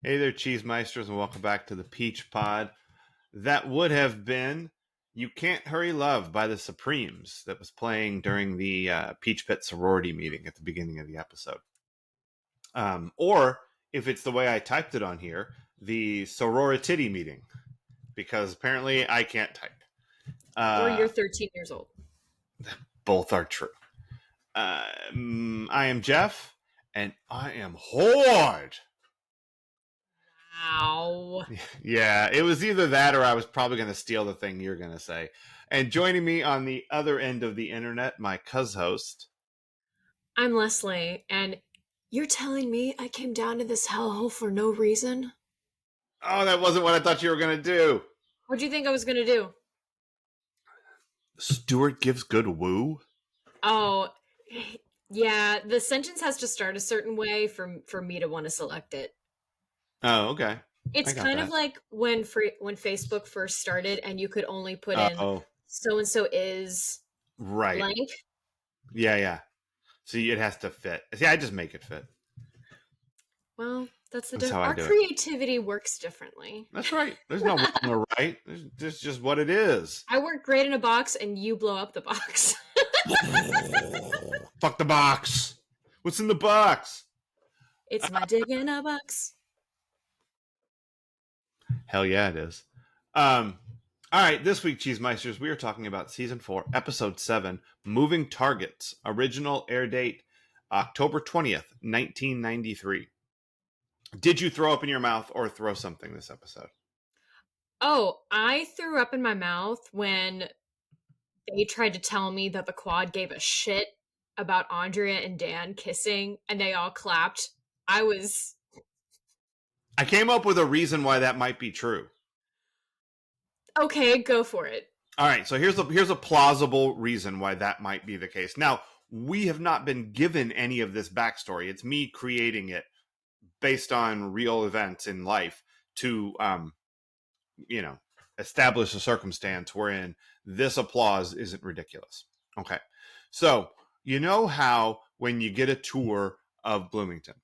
Hey there, Cheesemeisters, and welcome back to the Peach Pod. That would have been You Can't Hurry Love by the Supremes that was playing during the Peach Pit sorority meeting at the beginning of the episode. Or, if it's the way I typed it on here, the sorority meeting, because apparently I can't type. Or you're 13 years old. Both are true. I am Jeff, and I am Horde. Wow. Yeah, it was either that or I was probably going to steal the thing you're going to say. And joining me on the other end of the internet, my cuz-host. I'm Leslie, and you're telling me I came down to this hellhole for no reason? Oh, that wasn't what I thought you were going to do. What do you think I was going to do? Stuart gives good woo? Oh, yeah, the sentence has to start a certain way for me to want to select it. Oh, okay. It's kind of like when Facebook first started and you could only put in so-and-so is right. blank. Yeah. See, it has to fit. See, I just make it fit. Well, that's the difference. Our creativity works differently. That's right. There's no wrong or right. It's just what it is. I work great in a box and you blow up the box. Fuck the box. What's in the box? It's my dick in a box. Hell yeah, it is. All right, this week, Cheesemeisters, we are talking about Season 4, Episode 7, Moving Targets. Original air date, October 20th, 1993. Did you throw up in your mouth or throw something this episode? Oh, I threw up in my mouth when they tried to tell me that the quad gave a shit about Andrea and Dan kissing, and they all clapped. I came up with a reason why that might be true. Okay, go for it. All right, so here's a plausible reason why that might be the case. Now, we have not been given any of this backstory. It's me creating it based on real events in life to, establish a circumstance wherein this applause isn't ridiculous. Okay, so you know how when you get a tour of Bloomington,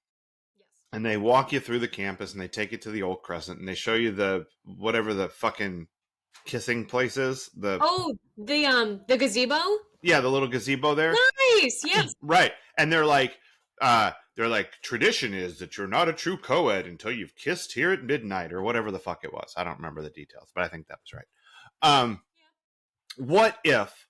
and they walk you through the campus and they take you to the old Crescent and they show you the whatever the fucking kissing place is. The gazebo? Yeah, the little gazebo there. Nice, yes. Right. And they're like, tradition is that you're not a true co-ed until you've kissed here at midnight or whatever the fuck it was. I don't remember the details, but I think that was right. What if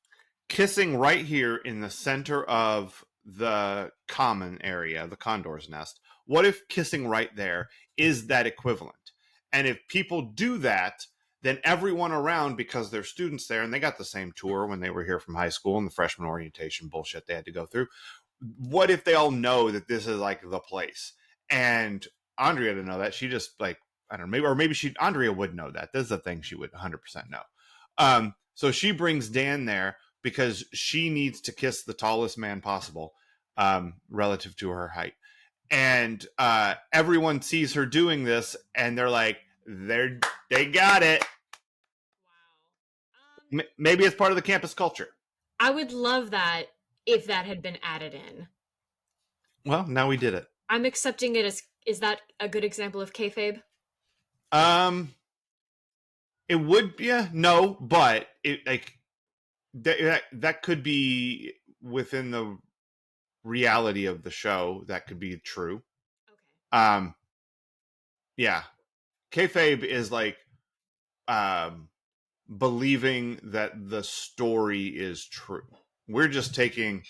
kissing right here in the center of the common area, the Condor's Nest, what if kissing right there is that equivalent? And if people do that, then everyone around, because they're students there, and they got the same tour when they were here from high school and the freshman orientation bullshit they had to go through, what if they all know that this is like the place? And Andrea didn't know that. She just I don't know, maybe Andrea would know that. This is a thing she would 100% know. So she brings Dan there because she needs to kiss the tallest man possible relative to her height. And everyone sees her doing this, and they're like, they got it. Wow. Maybe it's part of the campus culture. I would love that if that had been added in. Well, now we did it. I'm accepting it as, is that a good example of kayfabe? It would, yeah, no, but it that could be within the reality of the show. That could be true. Okay. Yeah. Kayfabe is like believing that the story is true. We're just taking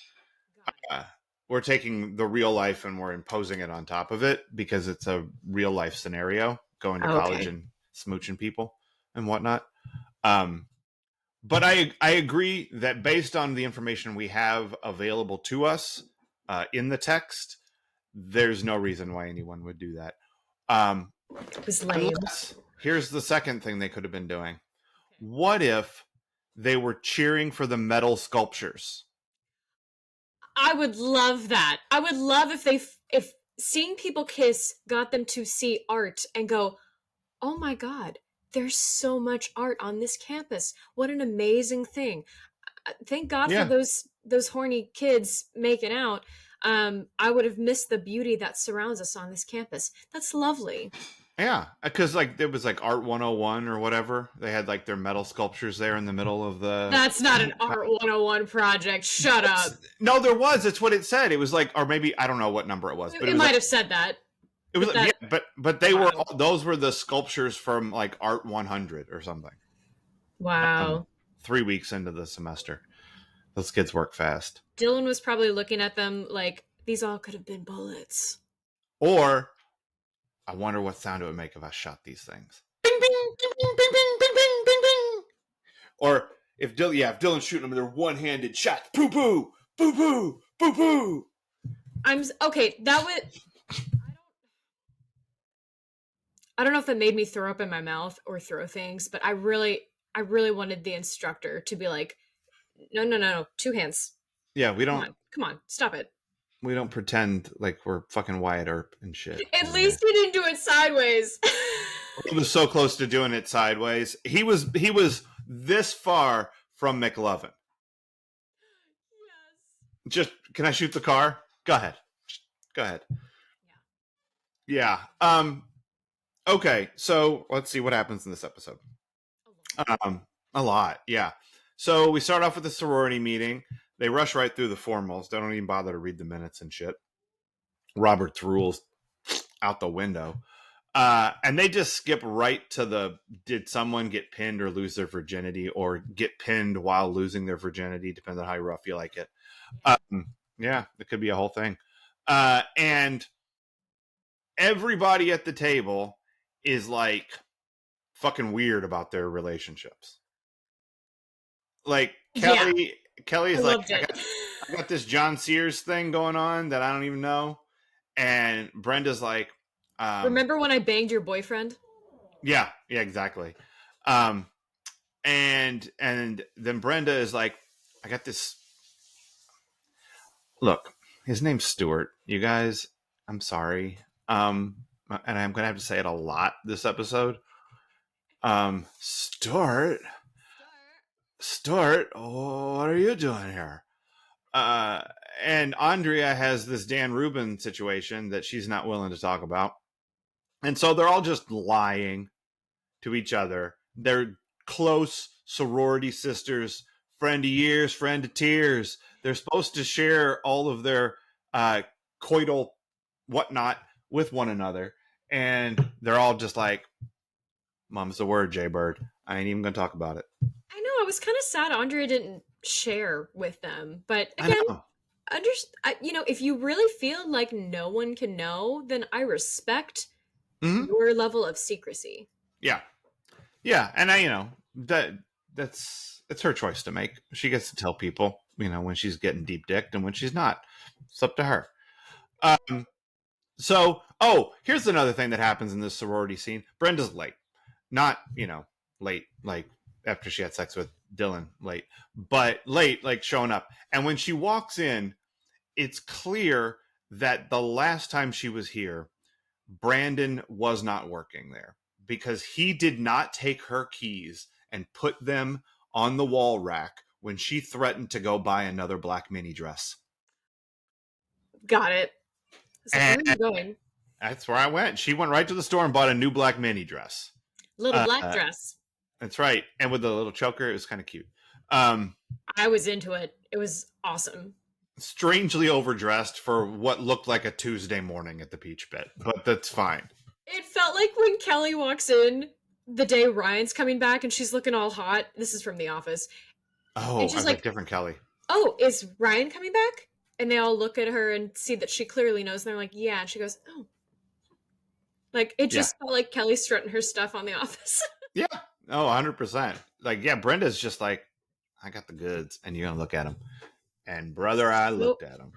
the real life and we're imposing it on top of it because it's a real life scenario, going to college and smooching people and whatnot. But I agree that based on the information we have available to us in the text, there's no reason why anyone would do that. It was lame. Here's the second thing they could have been doing. What if they were cheering for the metal sculptures? I would love that. I would love if seeing people kiss got them to see art and go, oh my God, there's so much art on this campus. What an amazing thing. Thank God for those horny kids making out. I would have missed the beauty that surrounds us on this campus. That's lovely. Yeah, because like there was like Art 101 or whatever. They had like their metal sculptures there in the middle of the. That's not an Art 101 project. Shut up. No, there was. It's what it said. It was like, or maybe I don't know what number it was, but it It was might like have said that. it was But like, that, yeah, but they were wow. those were the sculptures from like Art 100 or something. Wow. 3 weeks into the semester, those kids work fast. Dylan was probably looking at them like, these all could have been bullets. Or I wonder what sound it would make if I shot these things. Bing, bing, bing, bing, bing, bing, bing, bing, bing, bing. Or if Dylan's shooting them, they're one-handed shots. Poo poo, poo poo, poo poo. Okay. That would. I don't know if that made me throw up in my mouth or throw things, but I really wanted the instructor to be like, no, no, no, no, 2 hands. Yeah, Come on, stop it. we don't pretend like we're fucking Wyatt Earp and shit. At least he didn't do it sideways. He was so close to doing it sideways. He was this far from McLovin. Yes. Just can I shoot the car? Go ahead. Go ahead. Yeah. Okay, so let's see what happens in this episode. A lot, yeah. So we start off with the sorority meeting. They rush right through the formals. They don't even bother to read the minutes and shit. Robert's rules out the window. And they just skip right to the did someone get pinned or lose their virginity or get pinned while losing their virginity, depends on how rough you like it. Yeah, it could be a whole thing. And everybody at the table is like fucking weird about their relationships. Like Kelly's like, I got this John Sears thing going on that I don't even know. And Brenda's like, remember when I banged your boyfriend? Yeah, exactly. And then Brenda is like, I got this. Look, his name's Stuart. You guys, I'm sorry. And I'm gonna have to say it a lot this episode. Stuart, oh, what are you doing here? And Andrea has this Dan Rubin situation that she's not willing to talk about. And so they're all just lying to each other. They're close sorority sisters, friend of years, friend of tears. They're supposed to share all of their coital whatnot with one another. And they're all just like, Mom's the word, Jaybird. I ain't even going to talk about it. I know. I was kind of sad Andrea didn't share with them. But again, if you really feel like no one can know, then I respect your level of secrecy. Yeah. And it's her choice to make. She gets to tell people, when she's getting deep dicked and when she's not. It's up to her. Here's another thing that happens in this sorority scene. Brenda's late. Not, late, like after she had sex with Dylan, late, but late, like showing up. And when she walks in, it's clear that the last time she was here, Brandon was not working there because he did not take her keys and put them on the wall rack when she threatened to go buy another black mini dress. Got it. So where are you going? That's where I went. She went right to the store and bought a new black mini dress. Little black dress. That's right. And with the little choker, it was kind of cute. I was into it. It was awesome. Strangely overdressed for what looked like a Tuesday morning at the Peach Pit, but that's fine. It felt like when Kelly walks in the day Ryan's coming back and she's looking all hot. This is from The Office. Oh, I was like different Kelly. Oh, is Ryan coming back? And they all look at her and see that she clearly knows. And they're like, yeah. And she goes, oh. Like, it just felt like Kelly strutting her stuff on The Office. Yeah. Oh, 100%. Like, yeah, Brenda's just like, I got the goods. And you're going to look at them. And brother, I looked at him.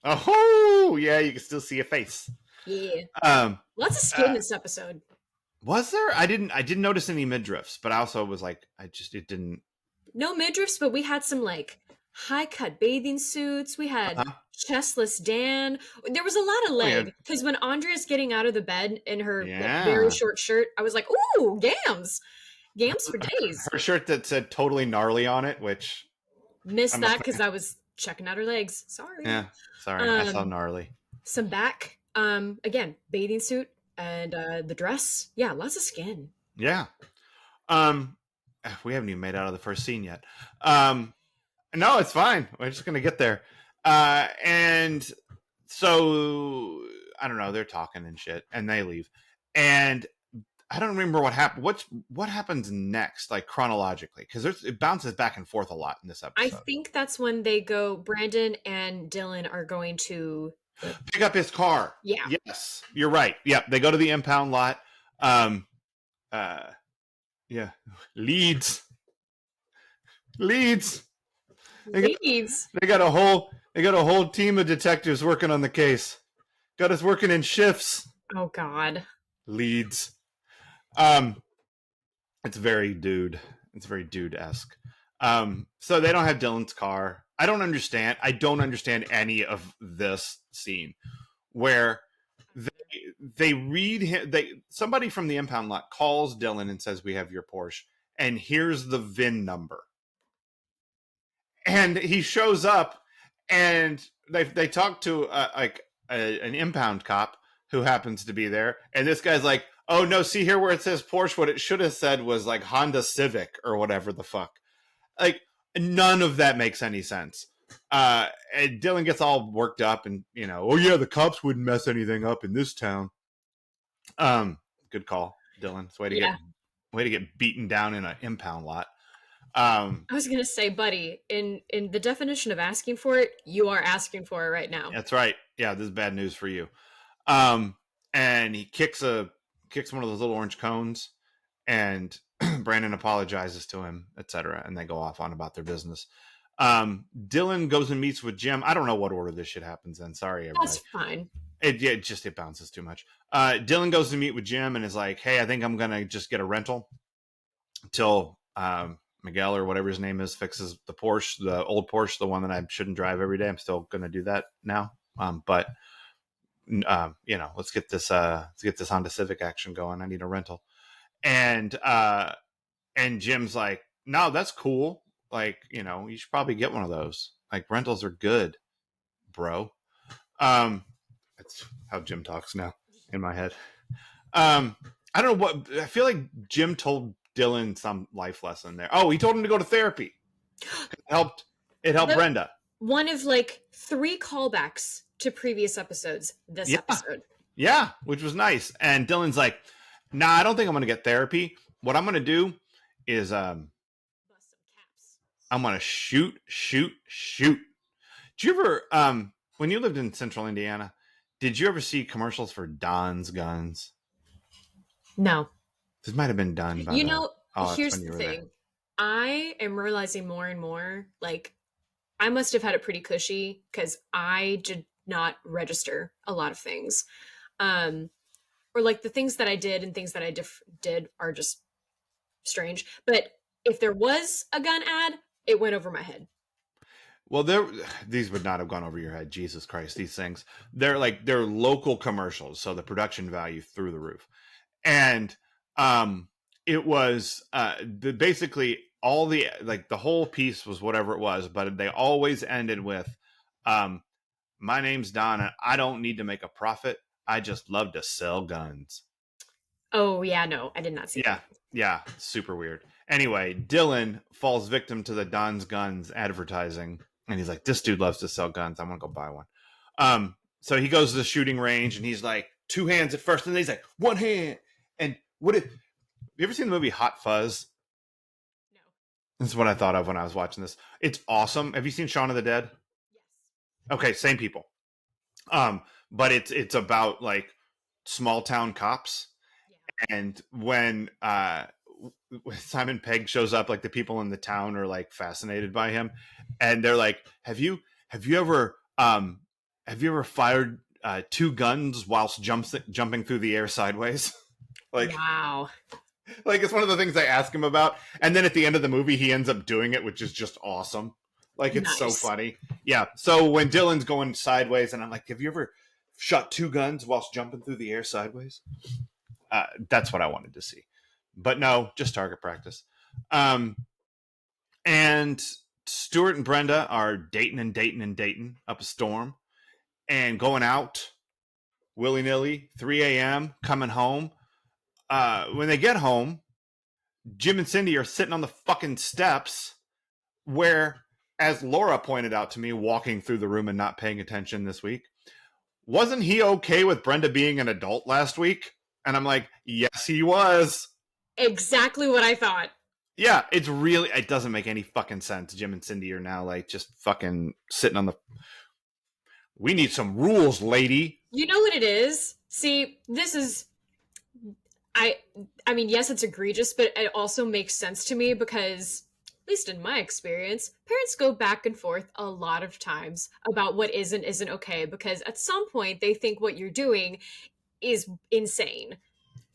Oh, yeah, you can still see a face. Yeah. Lots of skin this episode. Was there? I didn't notice any midriffs, but I also was like, it didn't. No midriffs, but we had some like high cut bathing suits. We had chestless Dan. There was a lot of leg because when Andrea's getting out of the bed in her very short shirt, I was like, ooh, gams for days. Her shirt that said totally gnarly on it, which missed that because I was checking out her legs. Sorry. Yeah, sorry. I saw gnarly. Some back Again, bathing suit and the dress. Yeah, lots of skin. Yeah. Um, we haven't even made out of the first scene yet. Um, no, it's fine. We're just gonna get there. And so I don't know. They're talking and shit, and they leave. And I don't remember what happened. What happens next, like chronologically? Because it bounces back and forth a lot in this I episode. think that's when they go. Brandon and Dylan are going to. Pick up his car. Yeah, Yes, you're right. Yep, they go to the impound lot. Um, uh, yeah, leads. They got, ladies. they got a whole team of detectives working on the case. Got us working in shifts. Oh God. Leads. Um, it's very dude. It's very dude-esque. So they don't have Dylan's car. I don't understand. I don't understand any of this scene where they read him. Somebody from the impound lot calls Dylan and says, "We have your Porsche, and here's the VIN number." And he shows up, and they talk to an impound cop who happens to be there, and this guy's like, "Oh no, see here where it says Porsche, what it should have said was like Honda Civic or whatever the fuck." Like none of that makes any sense. And Dylan gets all worked up, and oh yeah, the cops wouldn't mess anything up in this town. Good call, Dylan. It's Yeah. way to get beaten down in an impound lot. I was gonna say, buddy, in the definition of asking for it, you are asking for it right now. That's right. Yeah, this is bad news for you. And he kicks one of those little orange cones, and Brandon apologizes to him, etc. And they go off on about their business. Dylan goes and meets with Jim. I don't know what order this shit happens in. Sorry, everybody. That's fine. It bounces too much. Dylan goes to meet with Jim and is like, "Hey, I think I'm gonna just get a rental till Miguel or whatever his name is fixes the Porsche, the old Porsche, the one that I shouldn't drive every day. I'm still gonna do that now. But let's get this Honda Civic action going. I need a rental." And Jim's like, "No, that's cool. Like, you should probably get one of those. Like, rentals are good, bro." That's how Jim talks now in my head. I don't know what I feel like Jim told Dylan some life lesson there. Oh, he told him to go to therapy. It helped Brenda. One of like 3 callbacks to previous episodes this episode. Yeah, which was nice. And Dylan's like, "Nah, I don't think I'm going to get therapy. What I'm going to do is Bust some caps. I'm going to shoot. Did you ever when you lived in Central Indiana, did you ever see commercials for Don's Guns? No. This might have been done by here's the thing. I am realizing more and more, like, I must have had it pretty cushy because I did not register a lot of things. Or like the things that I did and things that I did are just strange. But if there was a gun ad, it went over my head. Well, these would not have gone over your head. Jesus Christ, these things. They're local commercials, so the production value through the roof. And it was basically all the whole piece was whatever it was, but they always ended with "My name's Don and I don't need to make a profit. I just love to sell guns." Oh yeah, no, I did not see that. Yeah, super weird. Anyway, Dylan falls victim to the Don's Guns advertising, and he's like, "This dude loves to sell guns. I want to go buy one." So he goes to the shooting range, and he's like, 2 hands at first, and then he's like, 1 hand. And have you ever seen the movie Hot Fuzz? No. This is what I thought of when I was watching this. It's awesome. Have you seen Shaun of the Dead? Yes. Okay, same people. But it's about like small town cops. Yeah. And when Simon Pegg shows up, like the people in the town are like fascinated by him, and they're like, "Have you ever fired 2 guns whilst jumping through the air sideways?" Like, wow. Like, it's one of the things I ask him about, and then at the end of the movie, he ends up doing it, which is just awesome. Like, it's so funny. Yeah. So when Dylan's going sideways, and I'm like, "Have you ever shot 2 guns whilst jumping through the air sideways?" That's what I wanted to see. But no, just target practice. And Stuart and Brenda are dating up a storm and going out. willy-nilly, 3 a.m., coming home. When they get home, Jim and Cindy are sitting on the fucking steps where, as Laura pointed out to me, walking through the room and not paying attention this week, wasn't he okay with Brenda being an adult last week? And I'm like, yes, he was. Exactly what I thought. Yeah, it doesn't make any fucking sense. Jim and Cindy are now like just fucking sitting on the. We need some rules, lady. You know what it is? See, this is. I mean, yes, it's egregious, but it also makes sense to me because, at least in my experience, parents go back and forth a lot of times about what is and isn't okay because at some point they think what you're doing is insane.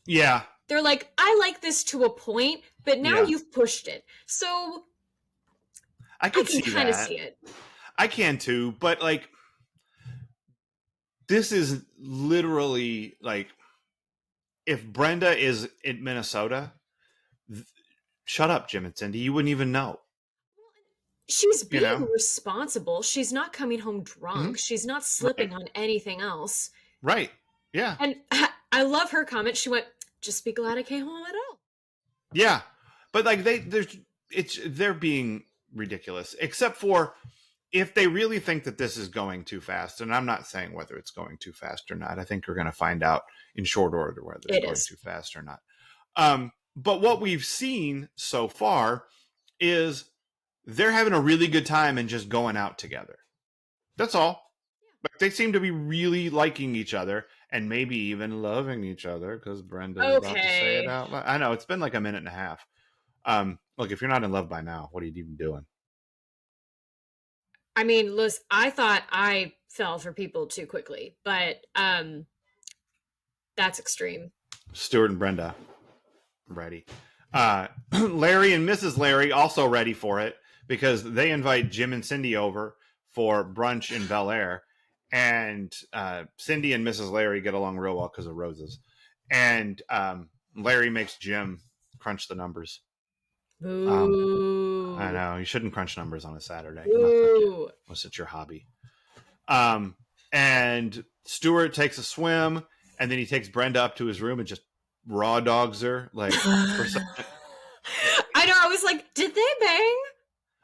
Yeah. They're like, I like this to a point, but now you've pushed it. So I can kind of see it. I can too, but like, this is literally like, if Brenda is in Minnesota, shut up, Jim and Cindy. You wouldn't even know. She's being responsible. She's not coming home drunk. Mm-hmm. She's not slipping on anything else. Right. Yeah. And I love her comment. She went, just be glad I came home at all. Yeah. But like they're being ridiculous, except for if they really think that this is going too fast. And I'm not saying whether it's going too fast or not. I think we're going to find out in short order whether it's going too fast or not. But what we've seen so far is they're having a really good time and just going out together. That's all. But they seem to be really liking each other and maybe even loving each other because Brenda's about to say it out loud. I know, it's been like a minute and a half. Look, if you're not in love by now, what are you even doing? I mean, listen, I thought I fell for people too quickly, but that's extreme. Stuart and Brenda, ready. Larry and Mrs. Larry also ready for it because they invite Jim and Cindy over for brunch in Bel Air. And Cindy and Mrs. Larry get along real well because of roses. And Larry makes Jim crunch the numbers. Boo. I know. You shouldn't crunch numbers on a Saturday. Unless it's your hobby. And Stuart takes a swim, and then he takes Brenda up to his room and just raw dogs her. Like, I know. I was like, did they bang?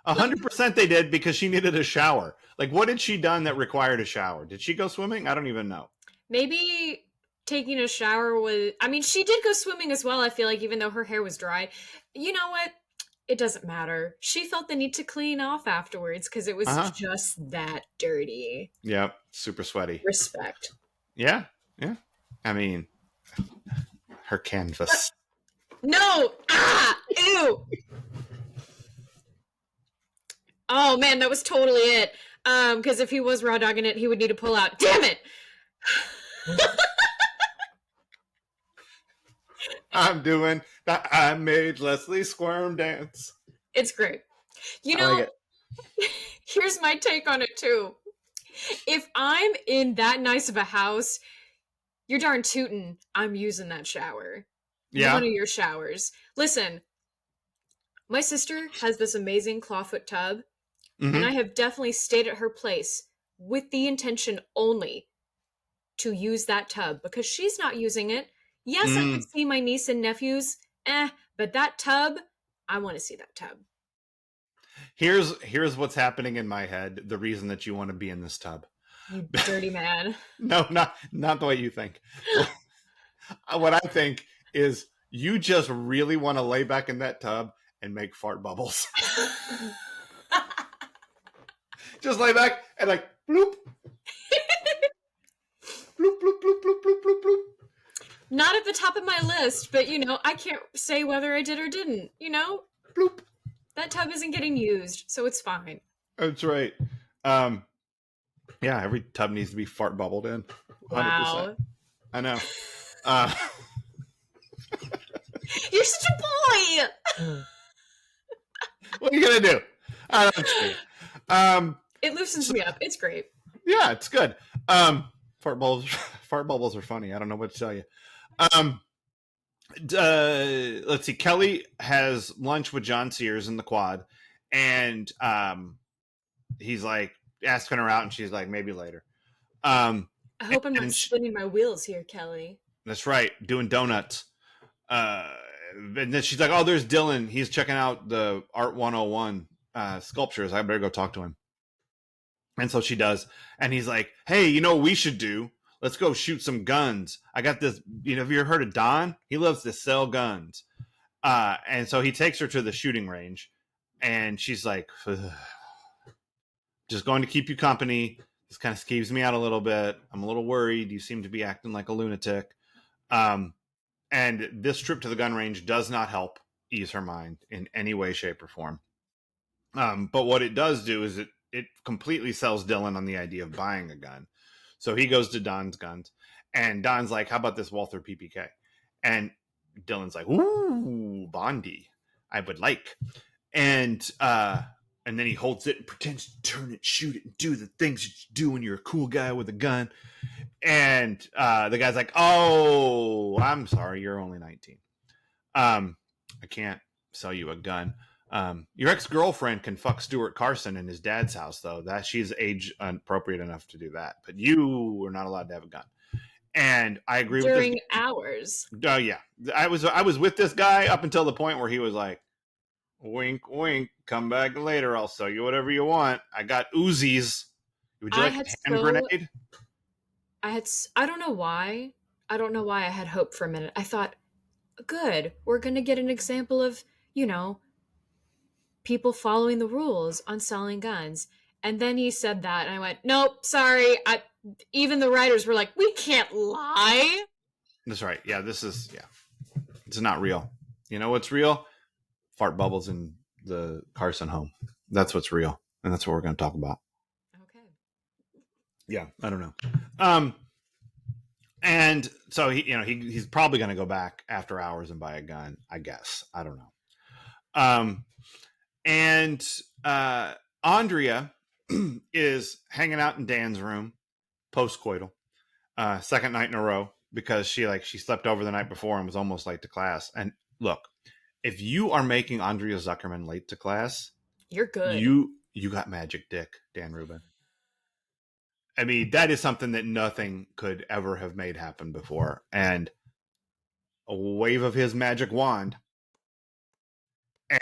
100% they did because she needed a shower. Like, what had she done that required a shower? Did she go swimming? I don't even know. Maybe taking a shower was... I mean, she did go swimming as well, I feel like, even though her hair was dry. You know what? It doesn't matter. She felt the need to clean off afterwards because it was just that dirty. Yep. Super sweaty. Respect. Yeah. Yeah. I mean, her canvas. No! Ah! Ew! Oh, man, that was totally it. Because if he was raw dogging it, he would need to pull out. Damn it! I'm doing the I Made Leslie Squirm dance. It's great. You know, like here's my take on it, too. If I'm in that nice of a house, you're darn tootin', I'm using that shower. Yeah. One of your showers. Listen, my sister has this amazing clawfoot tub, and I have definitely stayed at her place with the intention only to use that tub because she's not using it. Yes, I could see my niece and nephews, but that tub, I want to see that tub. Here's what's happening in my head. The reason that you want to be in this tub. You dirty man. No, not the way you think. What I think is you just really want to lay back in that tub and make fart bubbles. Just lay back and like bloop. Bloop, bloop, bloop, bloop, bloop, bloop, bloop. Not at the top of my list, but, you know, I can't say whether I did or didn't, you know? Bloop. That tub isn't getting used, so it's fine. That's right. Yeah, every tub needs to be fart bubbled in. 100%. Wow. I know. You're such a boy! What are you going to do? I don't know. It loosens me up. It's great. Yeah, it's good. Fart bubbles are funny. I don't know what to tell you. Let's see. Kelly has lunch with John Sears in the quad, and he's like asking her out, and she's like, maybe later. I hope I'm not And spinning my wheels here, Kelly. that's right, doing donuts. And then she's like, "Oh, there's Dylan. He's checking out the Art 101 sculptures. I better go talk to him." And so she does. And he's like, "Hey, you know what we should do? Let's go shoot some guns. I got this. Have you ever heard of Don? He loves to sell guns." And so he takes her to the shooting range. And she's like, "Ugh. Just going to keep you company. This kind of skeeves me out a little bit. I'm a little worried. You seem to be acting like a lunatic." And this trip to the gun range does not help ease her mind in any way, shape, or form. But what it does do is it completely sells Dylan on the idea of buying a gun. So he goes to Don's guns, and Don's like, "How about this Walther PPK?" And Dylan's like, "Ooh, Bondi, I would like." And and then he holds it and pretends to turn it, shoot it, and do the things that you do when you're a cool guy with a gun. And the guy's like, "Oh, I'm sorry, you're only 19. I can't sell you a gun. Your ex-girlfriend can fuck Stuart Carson in his dad's house, though. That she's age appropriate enough to do that. But you are not allowed to have a gun." And I agree with During this. hours. Oh yeah, I was with this guy up until the point where he was like, "Wink, wink. Come back later. I'll sell you whatever you want. I got Uzis. Would you I like had a hand so grenade?" I don't know why. I don't know why I had hope for a minute. I thought, good, we're going to get an example of, people following the rules on selling guns. And then he said that, and I went, nope, sorry. Even the writers were like, we can't lie. That's right. Yeah, it's not real. You know what's real? Fart bubbles in the Carson home. That's what's real, and that's what we're going to talk about. Okay. Yeah, I don't know. And so he's probably going to go back after hours and buy a gun. I guess I don't know. And Andrea is hanging out in Dan's room post-coital, second night in a row, because she slept over the night before and was almost late to class. And look, if you are making Andrea Zuckerman late to class, you're good. You got magic dick, Dan Rubin. I mean, that is something that nothing could ever have made happen before. And a wave of his magic wand,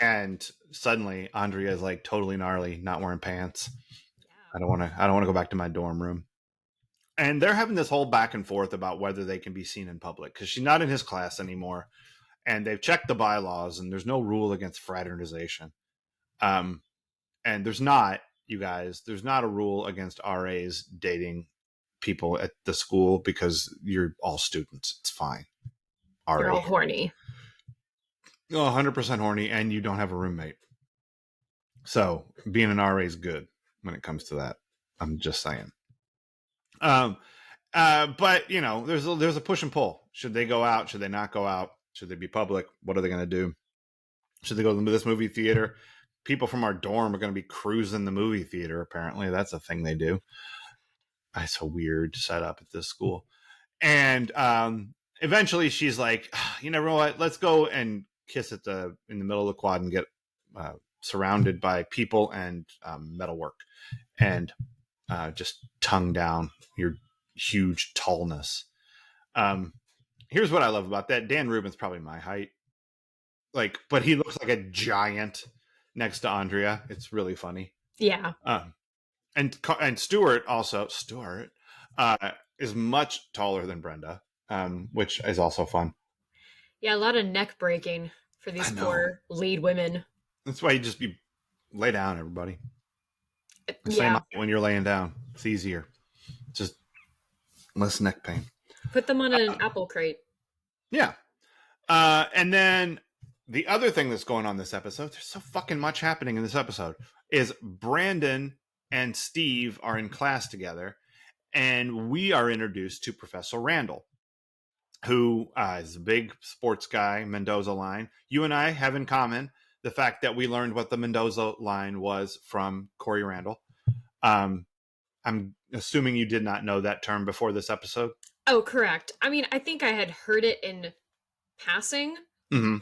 and suddenly Andrea is like totally gnarly, not wearing pants. Yeah. I don't want to go back to my dorm room. And they're having this whole back and forth about whether they can be seen in public, because she's not in his class anymore. And they've checked the bylaws, and there's no rule against fraternization. And there's not, you guys, there's not a rule against RAs dating people at the school, because you're all students. It's fine. You're all horny. 100% horny, and you don't have a roommate. So being an RA is good when it comes to that. I'm just saying. But there's a push and pull. Should they go out? Should they not go out? Should they be public? What are they going to do? Should they go to this movie theater? People from our dorm are going to be cruising the movie theater. Apparently, that's a thing they do. It's a weird setup at this school. And eventually, she's like, "You know what? Let's go and kiss in the middle of the quad and get surrounded by people and metalwork, and just tongue down your huge tallness." Here's what I love about that. Dan Rubin's probably my height, but he looks like a giant next to Andrea. It's really funny. Yeah. And Stuart is much taller than Brenda, which is also fun. Yeah, a lot of neck breaking for these poor lead women. That's why you just lay down, everybody. Same when you're laying down. It's easier. Just less neck pain. Put them on an apple crate. Yeah. And then the other thing that's going on this episode, there's so fucking much happening in this episode, is Brandon and Steve are in class together, and we are introduced to Professor Randall, who is a big sports guy, Mendoza line. You and I have in common the fact that we learned what the Mendoza line was from Corey Randall. I'm assuming you did not know that term before this episode. Oh, correct. I mean, I think I had heard it in passing. Mm-hmm.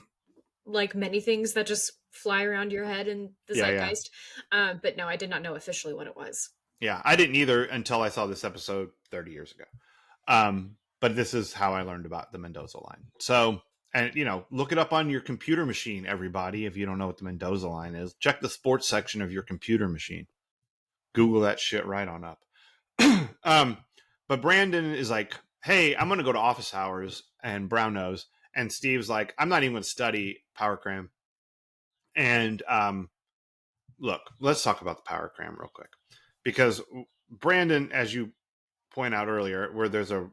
Like many things that just fly around your head in the zeitgeist. Yeah. But no, I did not know officially what it was. Yeah, I didn't either until I saw this episode 30 years ago. But this is how I learned about the Mendoza line. So, and look it up on your computer machine, everybody. If you don't know what the Mendoza line is, check the sports section of your computer machine. Google that shit right on up. But Brandon is like, hey, I'm going to go to office hours, and Brown knows. And Steve's like, I'm not even going to study power cram. And look, let's talk about the power cram real quick. Because Brandon, as you point out earlier, where there's a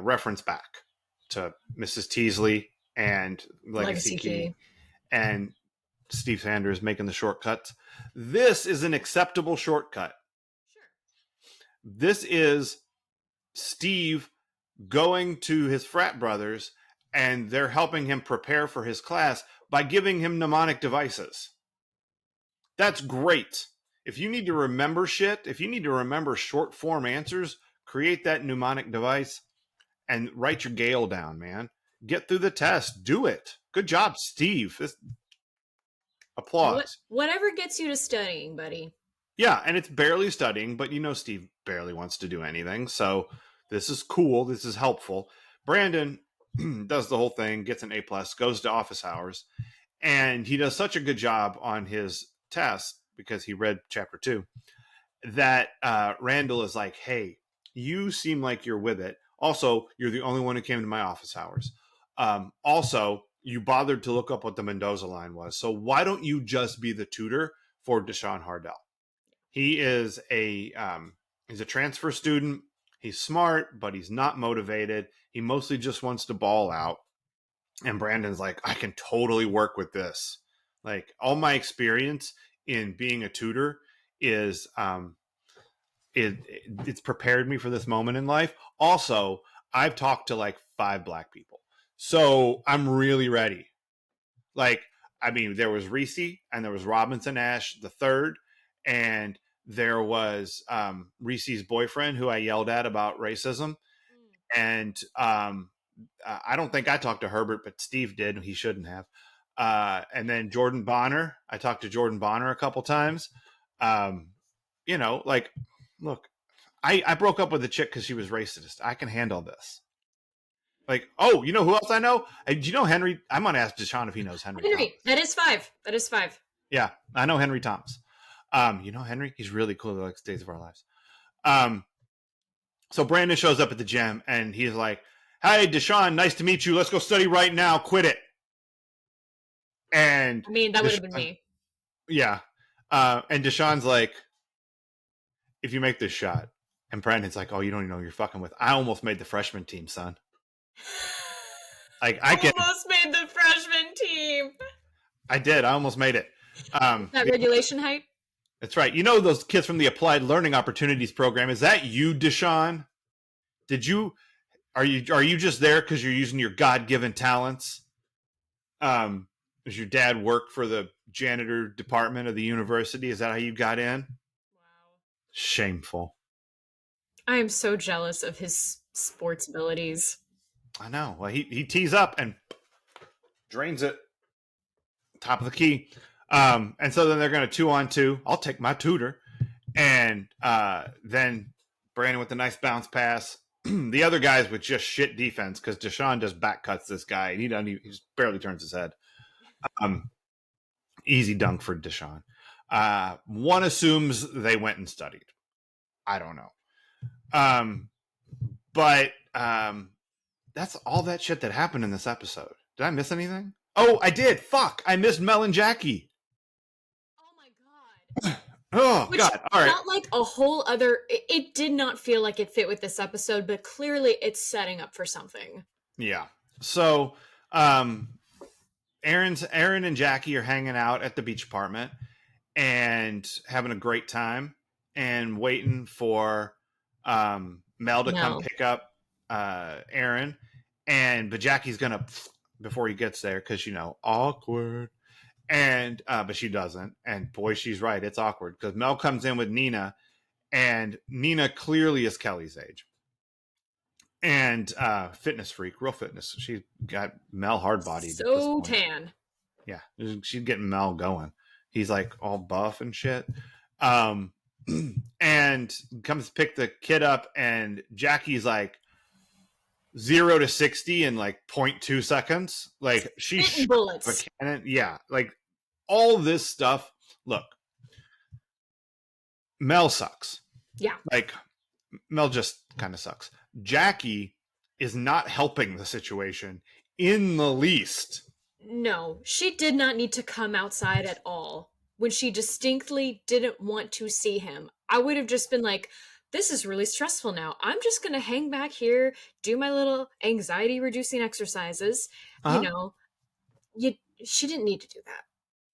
reference back to Mrs. Teasley and Legacy Key and Steve Sanders making the shortcuts. This is an acceptable shortcut. Sure. This is Steve going to his frat brothers, and they're helping him prepare for his class by giving him mnemonic devices. That's great. If you need to remember shit, if you need to remember short form answers, create that mnemonic device and write your Gale down, man. Get through the test. Do it. Good job, Steve. Applause. Whatever gets you to studying, buddy. Yeah, and it's barely studying, but Steve barely wants to do anything. So this is cool. This is helpful. Brandon does the whole thing, gets an A+, goes to office hours, and he does such a good job on his test because he read chapter 2 that Randall is like, hey, you seem like you're with it. Also, you're the only one who came to my office hours. Also, you bothered to look up what the Mendoza line was. So why don't you just be the tutor for D'Shawn Hardell? He is he's a transfer student. He's smart, but he's not motivated. He mostly just wants to ball out. And Brandon's like, I can totally work with this. Like, all my experience in being a tutor is it's prepared me for this moment in life. Also, I've talked to like 5 black people. So I'm really ready. Like, I mean, there was Reese and there was Robinson Ash the third, and there was Reese's boyfriend who I yelled at about racism. And I don't think I talked to Herbert, but Steve did. He shouldn't have. And then Jordan Bonner. I talked to Jordan Bonner a couple times. Like, look, I broke up with a chick because she was racist. I can handle this. Like, oh, you know who else I know? Do you know Henry? I'm going to ask D'Shawn if he knows Henry. Henry, Thomas. That is 5. Yeah, I know Henry Thomas. You know Henry? He's really cool. He likes Days of Our Lives. So Brandon shows up at the gym, and he's like, hey, D'Shawn, nice to meet you. Let's go study right now. Quit it. And I mean, that would have been me. Yeah. And D'Shawn's like, if you make this shot. And Brandon's like, oh, you don't even know who you're fucking with. I almost made the freshman team, son. Like, I almost made the freshman team. I did. I almost made it. That regulation height? That's right. You know those kids from the Applied Learning Opportunities program. Is that you, D'Shawn? Are you just there because you're using your God-given talents? Does your dad work for the janitor department of the university? Is that how you got in? Wow. Shameful. I am so jealous of his sports abilities. I know. Well, he tees up and drains it. Top of the key. And so then they're going to 2-on-2. I'll take my tutor. And then Brandon with a nice bounce pass. The other guys with just shit defense because D'Shawn just back cuts this guy. And he just barely turns his head. Easy dunk for D'Shawn. One assumes they went and studied. I don't know. But that's all that shit that happened in this episode. Did I miss anything? Oh, I did. Fuck. I missed Mel and Jackie. Oh my God. Oh, God. All right. Not like a whole other... It did not feel like it fit with this episode, but clearly it's setting up for something. Yeah. So, Aaron and Jackie are hanging out at the beach apartment and having a great time and waiting for Mel to come pick up Aaron. But Jackie's going to... before he gets there, because, awkward. And but she doesn't. And boy, she's right. It's awkward because Mel comes in with Nina, and Nina clearly is Kelly's age. And fitness freak, real fitness. She got Mel hard bodied. So tan. Yeah, she's getting Mel going. He's like all buff and shit. And comes to pick the kid up, and Jackie's like, 0 to 60 in like 0.2 seconds. Like she Spitting shot a bullets. cannon. Yeah, like all this stuff. Look, Mel sucks. Yeah. Like Mel just kind of sucks. Jackie is not helping the situation in the least. No, she did not need to come outside at all when she distinctly didn't want to see him. I would have just been like, this is really stressful now. I'm just going to hang back here, do my little anxiety reducing exercises. You Uh huh. know, you she didn't need to do that.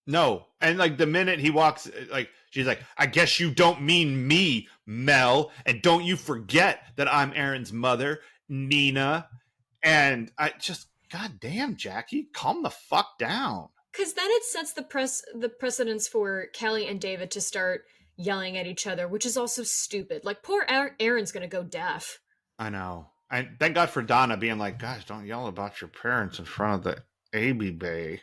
No. And like the minute he walks, like she's like, I guess you don't mean me, Mel. And don't you forget that I'm Aaron's mother, Nina. And I just, God damn, Jackie, calm the fuck down. Cuz then it sets the precedence for Kelly and David to start yelling at each other, which is also stupid. Like poor Aaron's going to go deaf. I know. I thank God for Donna being like, guys, don't yell about your parents in front of the AB Bay.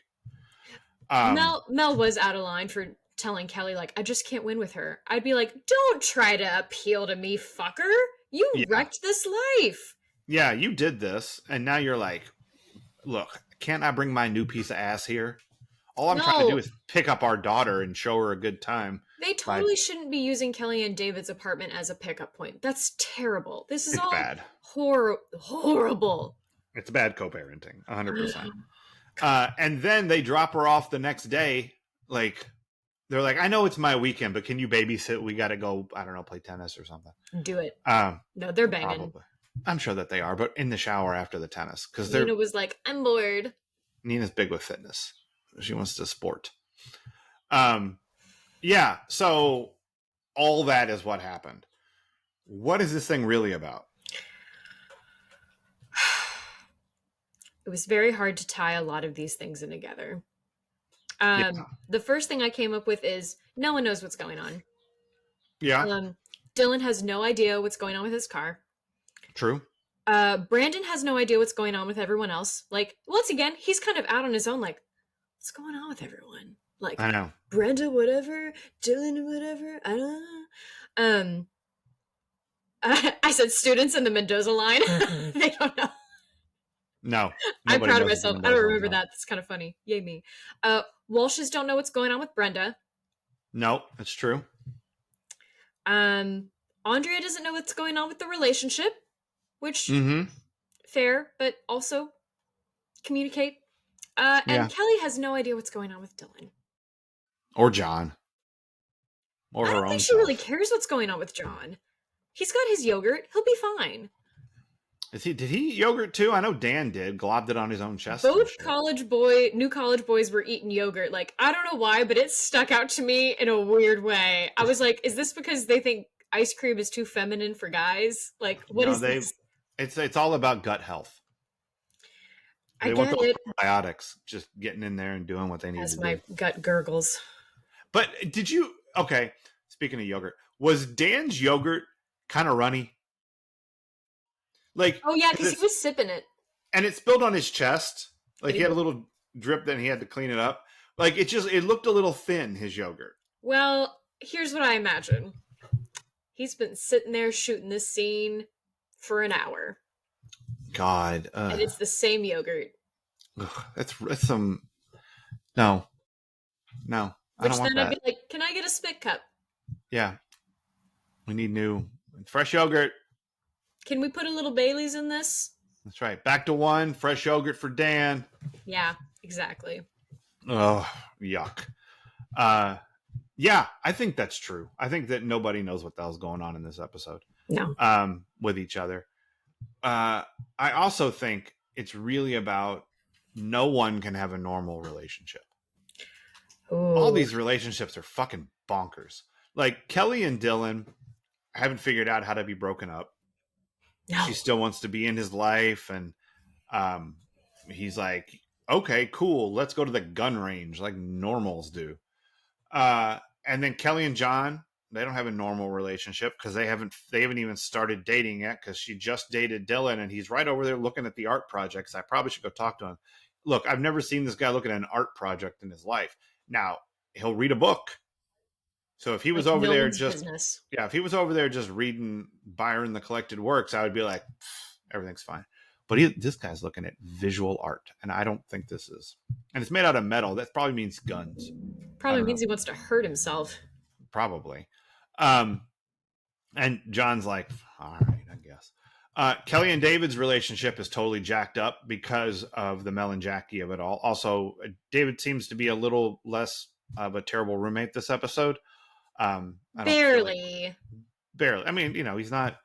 Mel was out of line for telling Kelly like I just can't win with her. I'd be like, "Don't try to appeal to me, fucker. You Yeah. wrecked this life." Yeah, you did this, and now you're like, look, can't I bring my new piece of ass here? All I'm trying to do No, is pick up our daughter and show her a good time. they By totally shouldn't be using Kelly and David's apartment as a pickup point. That's terrible. This is it's all bad. horrible. It's bad co-parenting, 100%. And then they drop her off the next day. Like they're like, I know it's my weekend, but can you babysit? We got to go. I don't know, play tennis or something. Do it. Um, No, they're banging. Probably. I'm sure that they are, but in the shower after the tennis because Nina was like, "I'm bored." Nina's big with fitness. She wants to sport. Yeah. So all that is what happened. What is this thing really about? It was very hard to tie a lot of these things in together. Yeah. The first thing I came up with is no one knows what's going on. Yeah. Dylan has no idea what's going on with his car. True. Brandon has no idea what's going on with everyone else. Like, once again, he's kind of out on his own, like, what's going on with everyone? Like, I know. Brenda, whatever, Dylan, whatever, I don't know. I said students in the Mendoza line. They don't know. No. I'm proud of knows myself. I don't remember that. That's kind of funny. Yay me. Walshes don't know what's going on with Brenda. No, that's true. Andrea doesn't know what's going on with the relationship, which fair, but also communicate. And Kelly has no idea what's going on with Dylan or John or I her don't own think she self. really cares what's going on with John. He's got his yogurt. He'll be fine. Did he eat yogurt too? I know Dan did. Globbed it on his own chest. Both new college boys were eating yogurt. Like, I don't know why, but it stuck out to me in a weird way. I was like, is this because they think ice cream is too feminine for guys? Like, what is this? It's all about gut health. They want the probiotics just getting in there and doing what they need to do. As my gut gurgles. But did you... Okay, speaking of yogurt, was Dan's yogurt kind of runny? Like, oh yeah, because he was sipping it. And it spilled on his chest. Like, he had a little drip, then he had to clean it up. Like, it looked a little thin, his yogurt. Well, here's what I imagine. He's been sitting there shooting this scene for an hour. God. And it's the same yogurt. Ugh, that's some... No. I don't want that. I'd be like, can I get a spit cup? Yeah. We need new fresh yogurt. Can we put a little Bailey's in this? That's right. Back to 1. Fresh yogurt for Dan. Yeah, exactly. Oh, yuck. Yeah, I think that's true. I think that nobody knows what the hell's going on in this episode. No. With each other. I also think it's really about no one can have a normal relationship. Ooh. All these relationships are fucking bonkers. Like Kelly and Dylan haven't figured out how to be broken up. No. She still wants to be in his life, and he's like, okay, cool, let's go to the gun range like normals do. And then Kelly and John, they don't have a normal relationship because they haven't even started dating yet, because she just dated Dylan and he's right over there looking at the art projects. I probably should go talk to him. Look, I've never seen this guy looking at an art project in his life. Now, he'll read a book. So if he was over there if he was over there just reading Byron the Collected Works, I would be like, everything's fine. but this guy's looking at visual art, and I don't think this is. And it's made out of metal. That probably means guns. I Probably don't know. means he wants to hurt himself. Probably. And John's like, all right, I guess. Kelly and David's relationship is totally jacked up because of the Mel and Jackie of it all. Also, David seems to be a little less of a terrible roommate this episode. I don't Barely. barely. I mean, he's not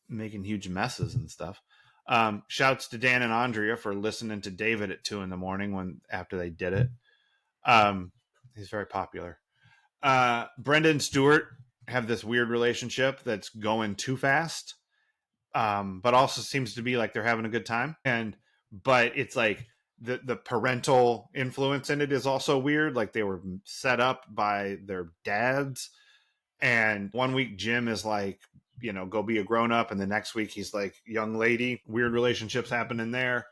making huge messes and stuff. Shouts to Dan and Andrea for listening to David at 2 a.m. after they did it. He's very popular. Brenda and Stuart have this weird relationship that's going too fast, but also seems to be like they're having a good time. But it's like the parental influence in it is also weird. Like they were set up by their dads, and one week Jim is like, go be a grown up, and the next week he's like, young lady. Weird relationships happening there.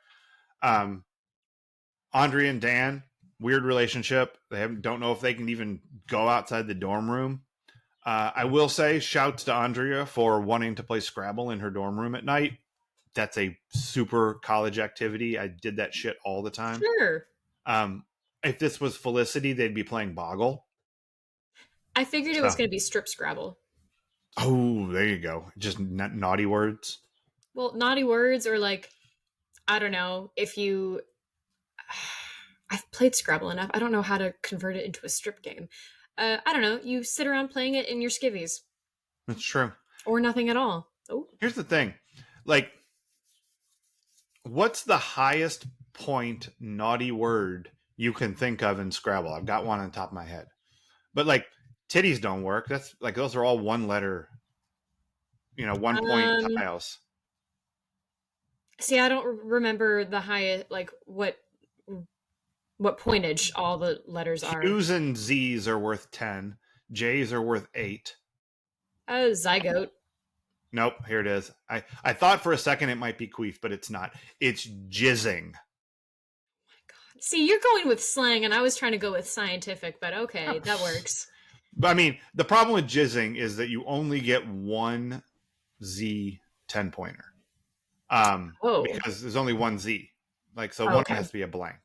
Andrea and Dan, weird relationship. They don't know if they can even go outside the dorm room. I will say, shouts to Andrea for wanting to play Scrabble in her dorm room at night. That's a super college activity. I did that shit all the time. Sure. If this was Felicity, they'd be playing Boggle. I figured it was going to be Strip Scrabble. Oh, there you go. Just naughty words. Well, naughty words, or like, I don't know, if you... I've played Scrabble enough. I don't know how to convert it into a strip game. I don't know. You sit around playing it in your skivvies. That's true. Or nothing at all. Oh. Here's the thing. Like, what's the highest point naughty word you can think of in Scrabble? I've got one on the top of my head. But, like, titties don't work. That's, like, those are all one letter, 1 point tiles. See, I don't remember the highest, like, what pointage all the letters are. Q's and Z's are worth 10. J's are worth 8. Zygote. Nope, here it is. I thought for a second it might be queef, but it's not. It's jizzing. Oh my God. See, you're going with slang, and I was trying to go with scientific, but okay, that works. But I mean, the problem with jizzing is that you only get one Z 10-pointer. Because there's only one Z. Like, so one has to be a blank.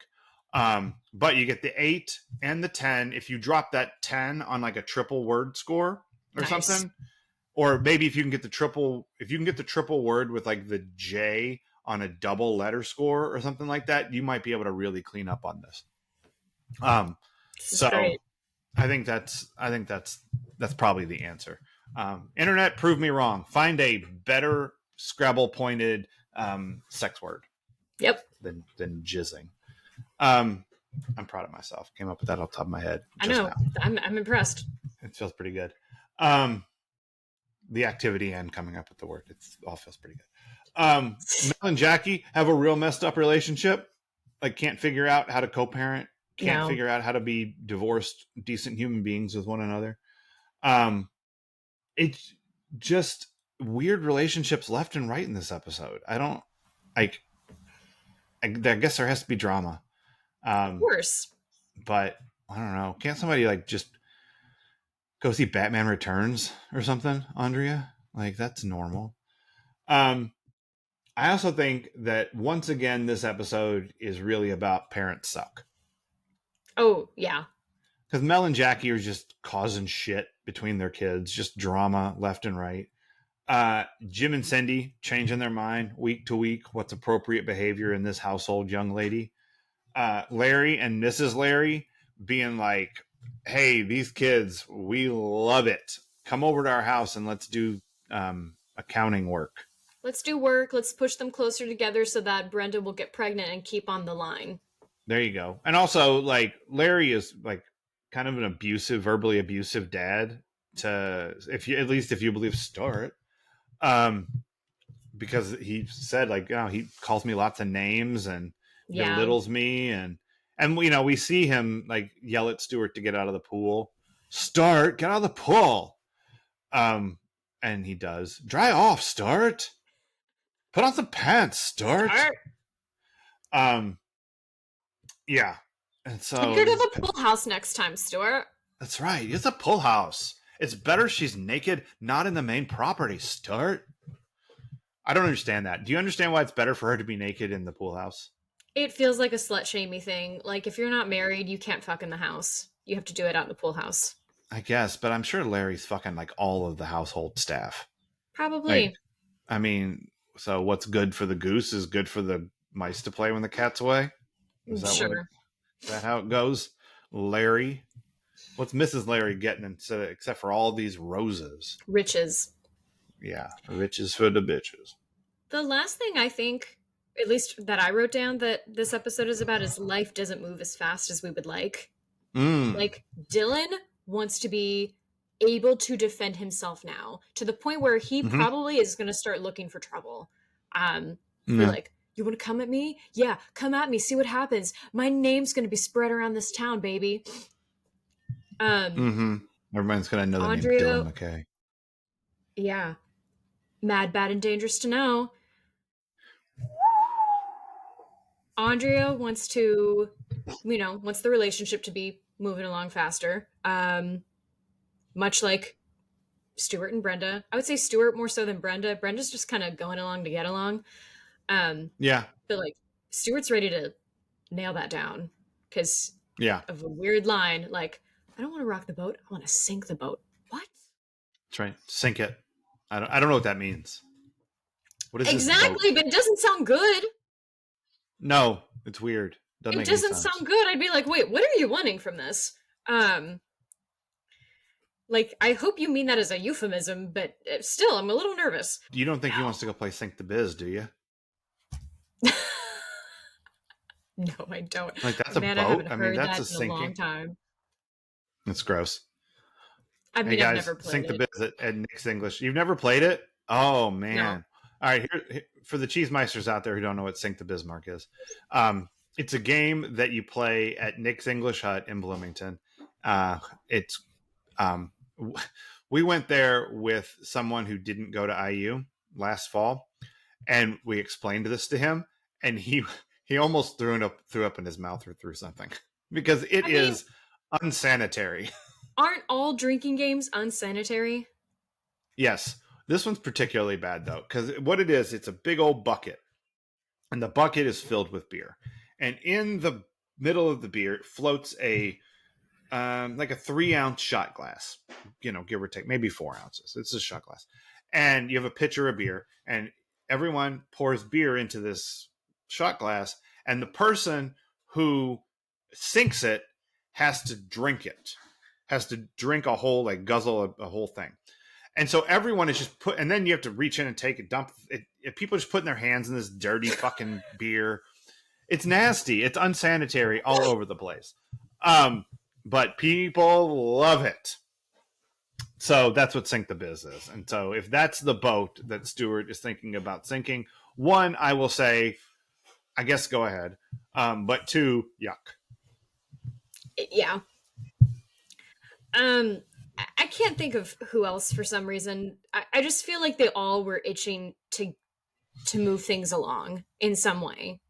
But you get the 8 and the 10 if you drop that 10 on like a triple word score or something. Or maybe if you can get the triple word with like the J on a double letter score or something like that, you might be able to really clean up on this. So great. I think that's probably the answer. Internet, prove me wrong. Find a better Scrabble pointed sex word. Yep. Than jizzing. I'm proud of myself. Came up with that off the top of my head. I know. I'm impressed. It feels pretty good. The activity and coming up with the word. It all feels pretty good. Mel and Jackie have a real messed up relationship. Like, can't figure out how to co-parent. Can't figure out how to be divorced, decent human beings with one another. It's just weird relationships left and right in this episode. I guess there has to be drama. Of course. But I don't know. Can't somebody like just go see Batman Returns or something, Andrea? Like, that's normal. I also think that once again, this episode is really about parents suck. Oh, yeah. Because Mel and Jackie are just causing shit between their kids, just drama left and right. Jim and Cindy changing their mind week to week. What's appropriate behavior in this household, young lady? Larry and Mrs. Larry being like, hey, these kids, we love it. Come over to our house and let's do accounting work. Let's do work. Let's push them closer together so that Brenda will get pregnant and keep on the line. There you go. And also, like, Larry is like kind of an verbally abusive dad if you believe Stuart. Because he said, like, he calls me lots of names and belittles me, and we see him like yell at Stuart to get out of the pool. Start, get out of the pool. And he does. Dry off, Start. Put on some pants, Start. Yeah. And so you could have a pool house next time, Stuart. That's right. It's a pool house. It's better she's naked, not in the main property, Start. I don't understand that. Do you understand why it's better for her to be naked in the pool house? It feels like a slut shamey thing. Like if you're not married, you can't fuck in the house. You have to do it out in the pool house. I guess, but I'm sure Larry's fucking like all of the household staff. Like, Probably. I mean, so what's good for the goose is good for the mice to play when the cat's away. Is that Sure. is that how it goes? Larry, what's Mrs. Larry getting except for all these roses? Riches. Yeah, riches for the bitches. The last thing I think, at least that I wrote down that this episode is about, is life doesn't move as fast as we would like. Mm. Like, Dylan wants to be able to defend himself now to the point where he Mm-hmm. probably is going to start looking for trouble. Be Yeah. like, you want to come at me? Yeah, come at me. See what happens. My name's going to be spread around this town, baby. Mm-hmm. Everyone's gonna know the name Andrea, Dylan McKay. yeah, mad, bad, and dangerous to know. Andrea wants to, wants the relationship to be moving along faster. Much like Stuart and Brenda. I would say Stuart more so than Brenda. Brenda's just kind of going along to get along. Yeah. But like Stuart's ready to nail that down because Yeah. of a weird line. Like, I don't want to rock the boat. I want to sink the boat. What? That's right. Sink it. I don't know what that means. What is Exactly, this boat? but it doesn't sound good. No, it's weird. Doesn't It make any doesn't sense. sound good. I'd be like, wait, what are you wanting from this? Like, I hope you mean that as a euphemism, but still, I'm a little nervous. You don't think he wants to go play Sink the Biz, do you? No, I don't. Like that's a Man, I boat? haven't I mean, heard that's that a in a long sinking. time. It's gross. I Hey mean, I've guys, never played Sink the it. Biz at Nick's English. You've never played it? Oh No. man. All right, here for the cheesemeisters out there who don't know what Sink the Bismarck is. It's a game that you play at Nick's English Hut in Bloomington. It's we went there with someone who didn't go to IU last fall, and we explained this to him, and he almost threw up in his mouth or threw something because it I mean, is unsanitary. aren't all drinking games unsanitary? Yes, this one's particularly bad though because what it is, it's a big old bucket, and the bucket is filled with beer, and in the middle of the beer floats a like a 3-ounce shot glass, give or take, maybe 4 ounces. It's a shot glass. And you have a pitcher of beer, and everyone pours beer into this shot glass, and the person who sinks it has to drink it, has to drink a whole, like guzzle a whole thing. And so everyone is just and then you have to reach in and take it, dump it. If people are just putting their hands in this dirty fucking beer. It's nasty. It's unsanitary all over the place. But people love it. So that's what Sink the Biz is. And so if that's the boat that Stuart is thinking about sinking, one, I will say, I guess go ahead. But two, yuck. Yeah. I can't think of who else for some reason. I just feel like they all were itching to move things along in some way.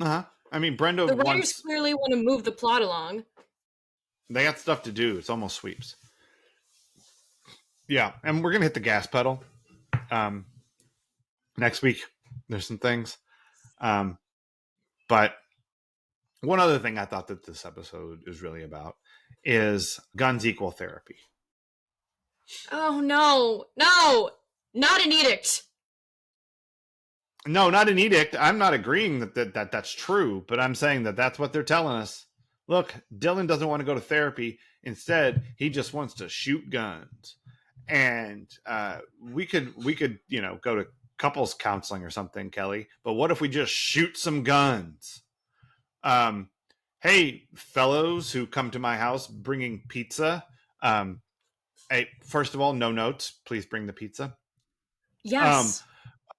Uh-huh. I mean, Brenda The writers wants... clearly want to move the plot along. They got stuff to do. It's almost sweeps. Yeah, and we're going to hit the gas pedal. Next week, there's some things. But one other thing I thought that this episode is really about is guns equal therapy. Oh, no, not an edict. No, not an edict. I'm not agreeing that that's true, but I'm saying that that's what they're telling us. Look, Dylan doesn't want to go to therapy. Instead, he just wants to shoot guns. And we could go to couples counseling or something, Kelly. But what if we just shoot some guns? Hey, fellows who come to my house bringing pizza. Hey, first of all, no notes. Please bring the pizza. Yes.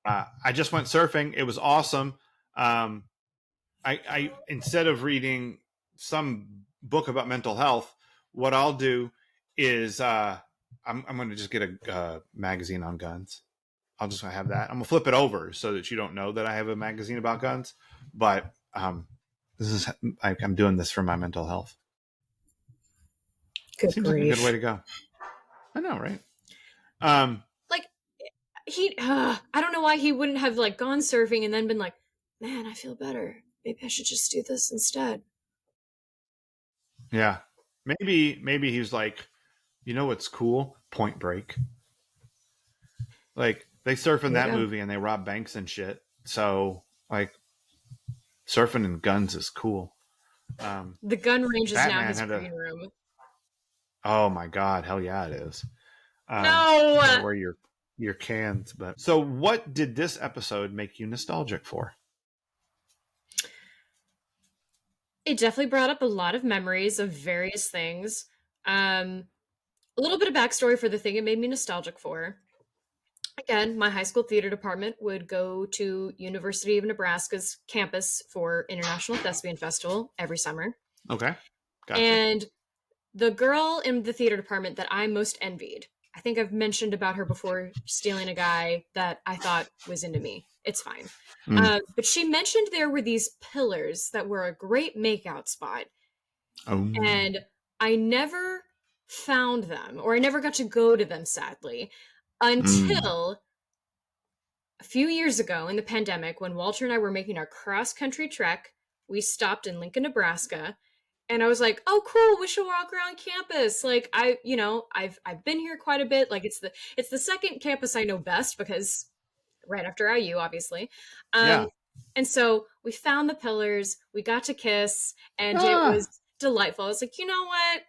I just went surfing. It was awesome. I instead of reading some book about mental health, what I'll do is I'm going to just get a magazine on guns. I'll just have that. I'm going to flip it over so that you don't know that I have a magazine about guns. But I'm doing this for my mental health. Good Seems grief. like a good way to go. I know, right? Like, I don't know why he wouldn't have like gone surfing and then been like, man, I feel better. Maybe I should just do this instead. Yeah. Maybe he was like, you know what's cool? Point Break. Like they surf in There you that go. movie and they rob banks and shit. So like surfing and guns is cool. The gun range is now Batman his had a. green room. Oh my god, hell yeah, it is. You gotta No! wear your cans. But so, what did this episode make you nostalgic for? It definitely brought up a lot of memories of various things. A little bit of backstory for the thing it made me nostalgic for. Again, my high school theater department would go to University of Nebraska's campus for International Thespian Festival every summer. Okay, gotcha. And the girl in the theater department that I most envied, I think I've mentioned about her before, stealing a guy that I thought was into me. It's fine. Mm. But she mentioned there were these pillars that were a great makeout spot. Oh, And I never found them, or I never got to go to them, sadly, mm. until a few years ago in the pandemic when Walter and I were making our cross country trek. We stopped in Lincoln, Nebraska, and I was like, "Oh, cool! We should walk around campus." Like I've been here quite a bit. Like it's the second campus I know best because right after IU, obviously. Um, Yeah. and so we found the pillars. We got to kiss, and it Ah, was delightful. I was like, you know what?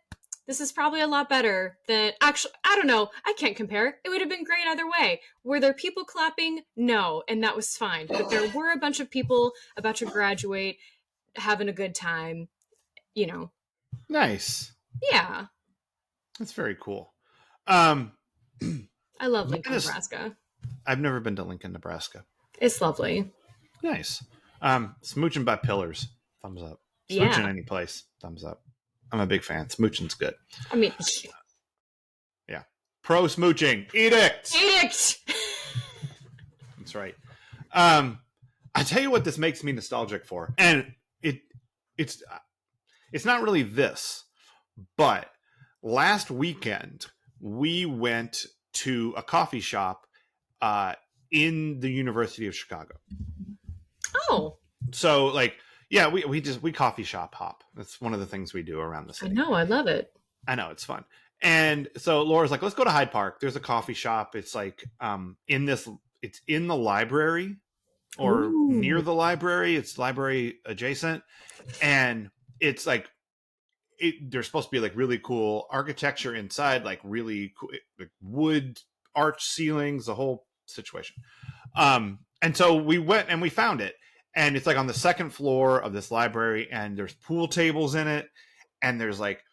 This is probably a lot better than actually. I don't know. I can't compare. It would have been great either way. Were there people clapping? No, and that was fine. But there were a bunch of people about to graduate, having a good time. You know, nice. yeah. That's very cool. Um, I love my Lincoln, nos- Nebraska. I've never been to Lincoln, Nebraska. It's lovely. Nice. Smooching by pillars. Thumbs up. Smooching Yeah. any place. Thumbs up. I'm a big fan. Smooching's good. I mean, Yeah. Pro smooching. Edict. edict. That's right. I tell you what this makes me nostalgic for. And it's it's not really this, but last weekend we went to a coffee shop in the University of Chicago. Oh, So like yeah, we coffee shop hop. That's one of the things we do around the I city. know. I love it. I know it's fun. And so Laura's like, let's go to Hyde Park. There's a coffee shop. It's like it's in the library or near Ooh. the library. It's library adjacent. And it's like there's supposed to be like really cool architecture inside, like really cool like wood arch ceilings, the whole situation. And so we went and we found it. And it's like on the second floor of this library, and there's pool tables in it, and there's like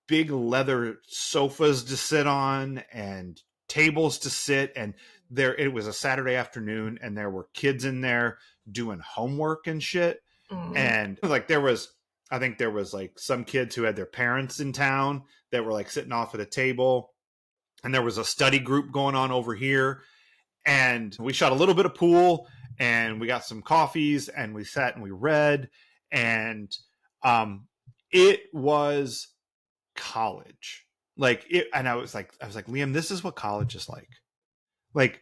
big leather sofas to sit on and tables to sit. And there it was a Saturday afternoon, and there were kids in there doing homework and shit. Mm. And like I think there was like some kids who had their parents in town that were like sitting off at a table, and there was a study group going on over here. And we shot a little bit of pool, and we got some coffees, and we sat and we read. And it was college. Like it, and I was like, Liam, this is what college is like. Like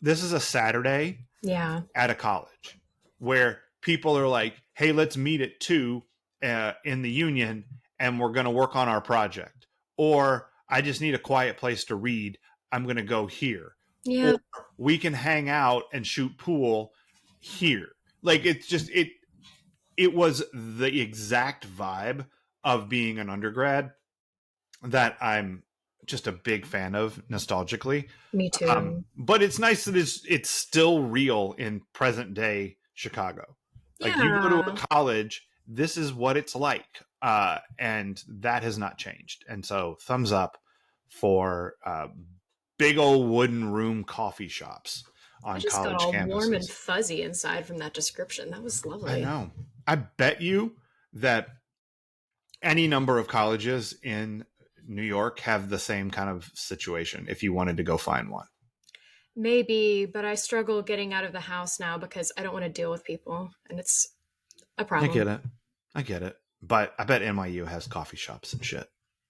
this is a Saturday Yeah. at a college where people are like, hey, let's meet at 2 in the union, and we're going to work on our project. Or I just need a quiet place to read. I'm going to go here. Yeah. Or we can hang out and shoot pool here. Like it's just it was the exact vibe of being an undergrad that I'm just a big fan of nostalgically. Me too. But it's nice that it's still real in present day Chicago. Like you go to a Yeah. college, this is what it's like, and that has not changed. And so, thumbs up for big old wooden room coffee shops I on just got college all warm and campuses. fuzzy inside from that description. That was I lovely. know. I bet you that any number of colleges in New York have the same kind of situation if you wanted to go find one. Maybe, but I struggle getting out of the house now because I don't want to deal with people, and it's a I get problem. it. I get it. But I bet NYU has coffee shops and shit.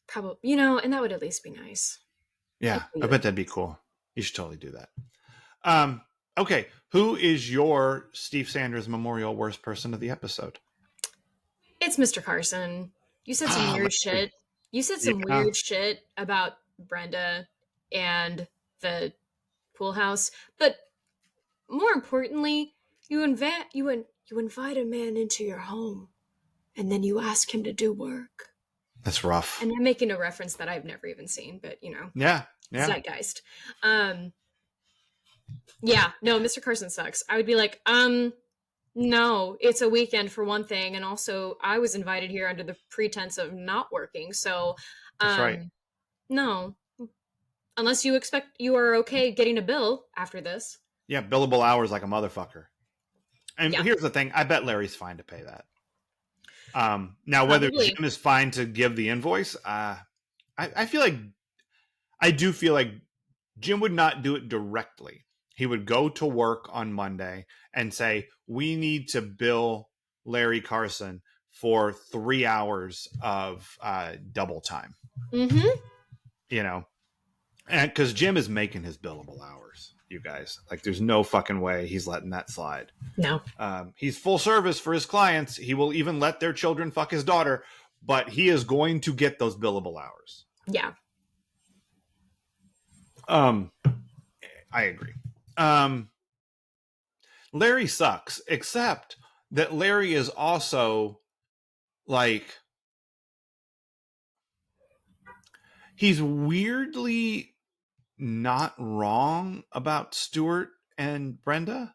Probably, and that would at least be nice. Yeah, I bet that'd be cool. You should totally do that. Okay, who is your Steve Sanders Memorial worst person of the episode? It's Mr. Carson. You said some weird shit. You said some Yeah, weird shit about Brenda and the pool house, but more importantly, you invite a man into your home, and then you ask him to do work. that's rough. And I'm making a reference that I've never even seen, but Yeah, zeitgeist. Yeah, no, Mr. Carson sucks. I would be like, no, it's a weekend for one thing, and also I was invited here under the pretense of not working, so, that's right. no. Unless you are okay getting a bill after this. Yeah, billable hours like a motherfucker. And Yeah. here's the thing: I bet Larry's fine to pay that. Now, whether Probably. Jim is fine to give the invoice, I feel like I do feel like Jim would not do it directly. He would go to work on Monday and say, "We need to bill Larry Carson for 3 hours of double time." Mm-hmm. You know, and because Jim is making his billable hours, you guys. Like, there's no fucking way he's letting that slide. No. He's full service for his clients. He will even let their children fuck his daughter, but he is going to get those billable hours. Yeah. I agree. Larry sucks, except that Larry is also like, he's weirdly not wrong about Stuart and Brenda.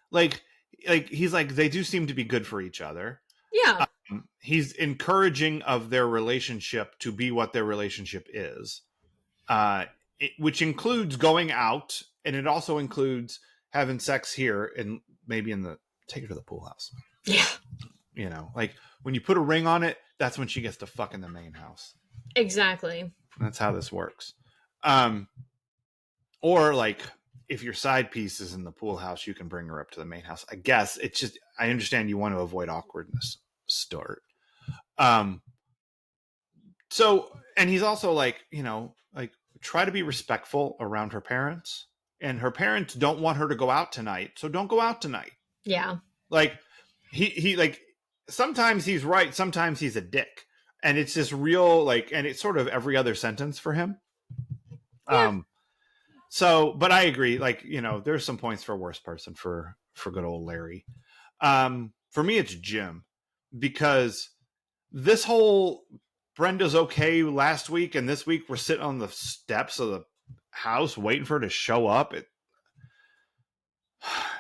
Like he's like, they do seem to be good for each other. Yeah. He's encouraging of their relationship to be what their relationship is, which includes going out, and it also includes having sex here and maybe take her to the pool house. Yeah. Like, when you put a ring on it, that's when she gets to fuck in the main house. Exactly. That's how this works. Or like, if your side piece is in the pool house, you can bring her up to the main house. I guess it's just, I understand you want to avoid awkwardness, Stuart. So, and he's also like, like, try to be respectful around her parents, and her parents don't want her to go out tonight, so don't go out tonight. Yeah. Like, he like, sometimes he's right, sometimes he's a dick, and it's this real, like, and it's sort of every other sentence for him. Yeah. So, but I agree, like, there's some points for worst person for good old Larry. For me, it's Jim, because this whole Brenda's okay last week, and this week we're sitting on the steps of the house waiting for her to show up.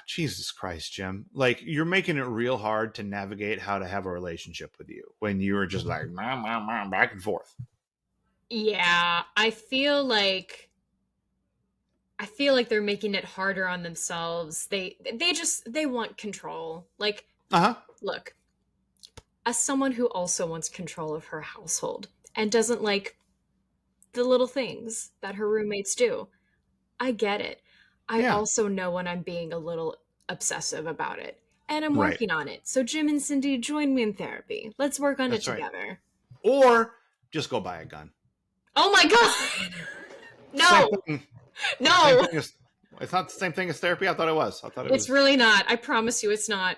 Jesus Christ, Jim. Like, you're making it real hard to navigate how to have a relationship with you when you were just like, back and forth. Yeah. I feel like they're making it harder on themselves. They want control. Like, look, as someone who also wants control of her household and doesn't like the little things that her roommates do, I get it. I also know when I'm being a little obsessive about it, and I'm working on it. So Jim and Cindy, join me in therapy. Let's work on it together. Or just go buy a gun. Oh my god! No! No! It's not the same thing as therapy. I thought it was. It's really not. I promise you it's not.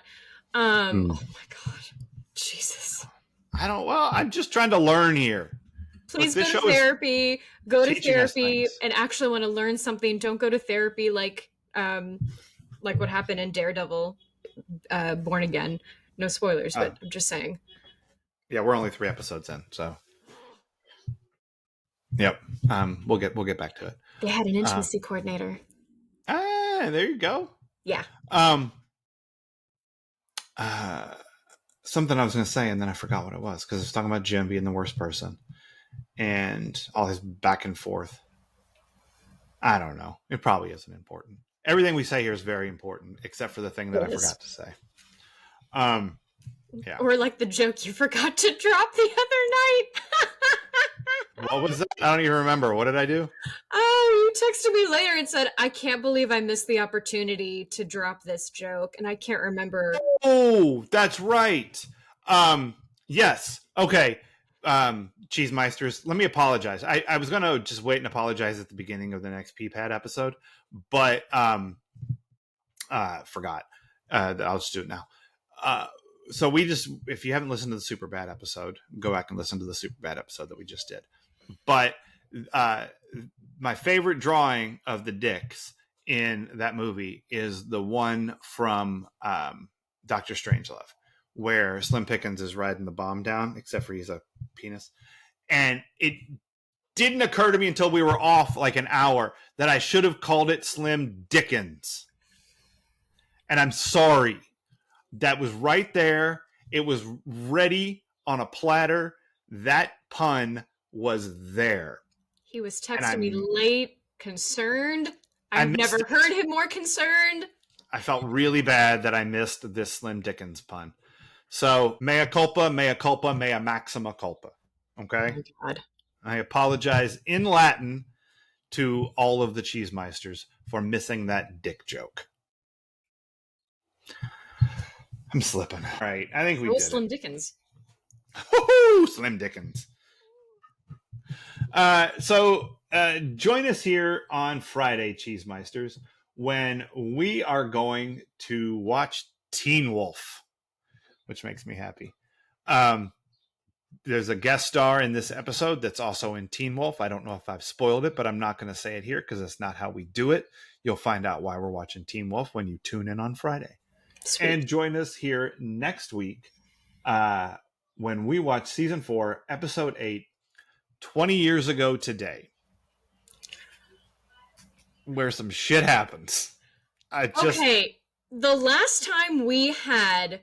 Oh my god. Jesus. I'm just trying to learn here. Please go to therapy. Go to therapy and actually want to learn something. Don't go to therapy like what happened in Daredevil, Born Again. No spoilers, but I'm just saying. Yeah, we're only 3 episodes in, so. Yep. We'll get back to it. They had an intimacy coordinator. There you go. Yeah. Something I was going to say, and then I forgot what it was, because I was talking about Jim being the worst person and all his back and forth. I don't know. It probably isn't important. Everything we say here is very important, except for the thing that I forgot to say. Yeah. Or like the joke you forgot to drop the other night. What was that? I don't even remember. What did I do? Oh, you texted me later and said, I can't believe I missed the opportunity to drop this joke, and I can't remember. Oh, that's right. Yes. Okay. Cheese Meisters, let me apologize. I was going to just wait and apologize at the beginning of the next PPAD episode, but Forgot. I'll just do it now. So if you haven't listened to the Super Bad episode, go back and listen to the Super Bad episode that we just did. But my favorite drawing of the dicks in that movie is the one from Dr. Strangelove, where Slim Pickens is riding the bomb down, except for he's a penis. And it didn't occur to me until we were off like an hour that I should have called it Slim Dickens. And I'm sorry. That was right there. It was ready on a platter. That pun was there. He was texting me late, concerned. I've never heard him more concerned. I felt really bad that I missed this Slim Dickens pun. So, mea culpa, mea maxima culpa. Okay? Oh my God. I apologize in Latin to all of the Cheesemeisters for missing that dick joke. I'm slipping. All right, I think we did Slim Dickens. Woo-hoo, Slim Dickens. So join us here on Friday, Cheesemeisters, when we are going to watch Teen Wolf, which makes me happy. There's a guest star in this episode that's also in Teen Wolf. I don't know if I've spoiled it, but I'm not going to say it here because that's not how we do it. You'll find out why we're watching Teen Wolf when you tune in on Friday. Sweet. And join us here next week when we watch season 4, episode 8, 20 years ago today, where some shit happens. Okay, the last time we had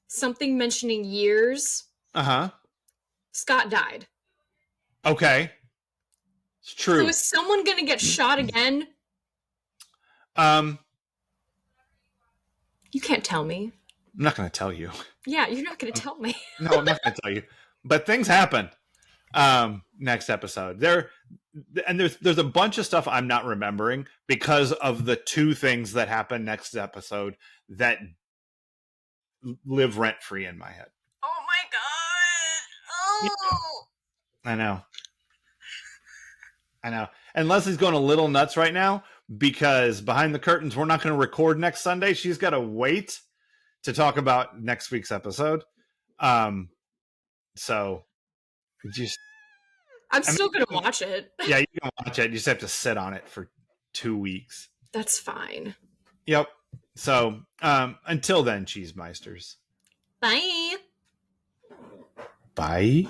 something mentioning years, Scott died. Okay. It's true. So is someone going to get shot again? You can't tell me. I'm not going to tell you. Yeah, you're not going to tell me. No, I'm not going to tell you. But things happen. Next episode. There's a bunch of stuff I'm not remembering because of the 2 things that happen next episode that live rent free in my head. Oh my God. Oh. Yeah. I know. And Leslie's going a little nuts right now because behind the curtains, we're not going to record next Sunday. She's got to wait to talk about next week's episode. So I'm still going to watch it. Yeah, you can watch it. You just have to sit on it for 2 weeks. That's fine. Yep. So until then, Cheesemeisters. Bye. Bye.